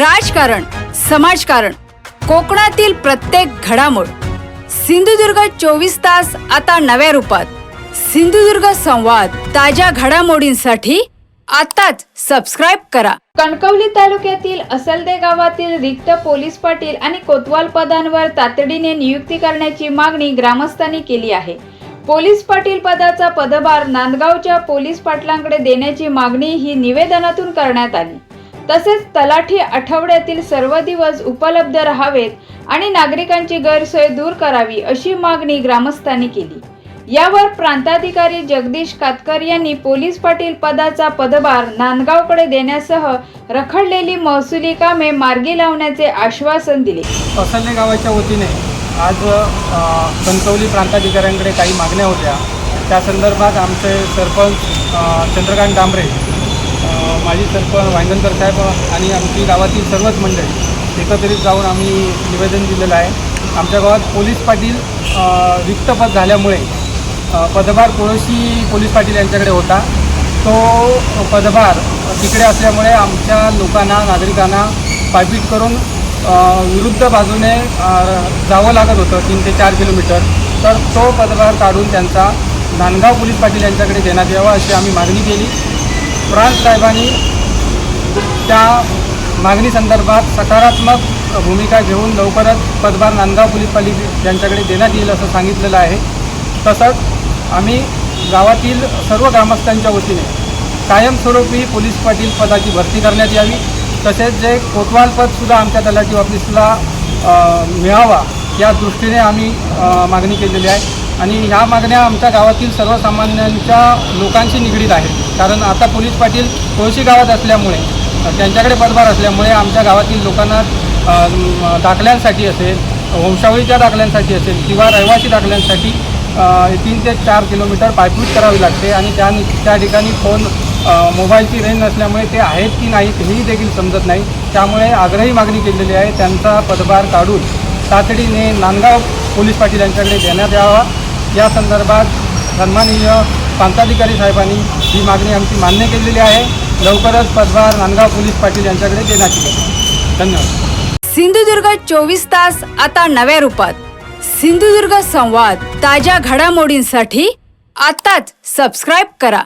राजकारण, समाजकारण, कोकणातील प्रत्येक घडामोड. सिंधुदुर्ग 24 तास आता नव्या रूपात. सिंधुदुर्ग संवाद, ताज्या घडामोडींसाठी आताच सबस्क्राइब करा. कणकवली तालुक्यातील असलदे गावातील रिक्त पोलीस पाटील आणि कोतवाल पदांवर तातडीने नियुक्ती करण्याची मागणी ग्रामस्थांनी केली आहे. पोलीस पाटील पदाचा पदभार नांदगावच्या पोलीस पाटलांकडे देण्याची मागणी ही निवेदनातून करण्यात आली. तसेच तलाठी आठवड्यातील सर्व दिवस उपलब्ध राहावेत आणि नागरिकांची गैरसोय दूर करावी अशी मागणी ग्रामस्थांनी केली. यावर प्रांताधिकारी जगदीश कातकर यांनी पोलीस पाटील पदाचा पदभार नांदगावकडे देण्यासह रखडलेली महसुली कामे मार्गी लावण्याचे आश्वासन दिले. असलदे गावाच्या वतीने आज कणकवली प्रांताधिकाऱ्यांकडे काही मागण्या होत्या. त्या संदर्भात आमचे सरपंच चंद्रकांत डांबरे, माजी सरपंच वांगणकर साहेब आणि आमची गावातील सर्वच मंडळी एकत्रित जाऊन आम्ही निवेदन दिलेलं आहे. आमच्या गावात पोलीस पाटील रिक्त पद झाल्यामुळे पदभार कोळशी पोलीस पाटील यांच्याकडे होता. तो पदभार तिकडे असल्यामुळे आमच्या लोकांना, नागरिकांना पायपीट करून विरुद्ध बाजूने जावं लागत होतं 3 ते 4 किलोमीटर. तर तो पदभार काढून त्यांचा नांदगाव पोलीस पाटील यांच्याकडे देण्यात यावा अशी आम्ही मागणी केली. प्रांत साहेबांनी त्या मागणीसंदर्भात सकारात्मक भूमिका घेऊन लवकरच पदभार नांदगाव पोलीस पाटील यांच्याकडे देण्यात येईल असं सांगितलेलं आहे. तसंच आम्ही गावातील सर्व ग्रामस्थांच्या वतीने कायमस्वरूपी पोलीस पाटील पदाची भरती करण्यात यावी. तसेच जे कोतवाल पदसुद्धा आमच्या तलाठी ऑफिसला मिळावा या दृष्टीने आम्ही मागणी केलेली आहे. आणि ह्या मागण्या आमच्या गावातील सर्वसामान्यांच्या लोकांशी निगडीत आहेत. कारण आता पोलीस पाटील कोळशी गावात असल्यामुळे, त्यांच्याकडे पदभार असल्यामुळे आमच्या गावातील लोकांना दाखल्यांसाठी असेल, वंशावळीच्या दाखल्यांसाठी असेल किंवा रहिवासी दाखल्यांसाठी 3 ते 4 किलोमीटर पायपीट करावी लागते. आणि त्या ठिकाणी फोन, मोबाईलची रेंज नसल्यामुळे ते आहेत की नाहीत हेही देखील समजत नाही. त्यामुळे आग्रही मागणी केलेली आहे, त्यांचा पदभार काढून तातडीने नांदगाव पोलीस पाटील यांच्याकडे देण्यात यावा. या संदर्भात सन्माननीय प्रांताधिकारी साहेबांनी ही मागणी आमची मान्य केलेली आहे. लवकरच पदभार नांदगाव पोलीस पाटील यांच्याकडे देण्यात येईल. धन्यवाद. सिंधुदुर्ग 24 तास आता नव्या रूपात. सिंधुदुर्ग संवाद, ताज्या घडामोडींसाठी आताच सबस्क्राइब करा.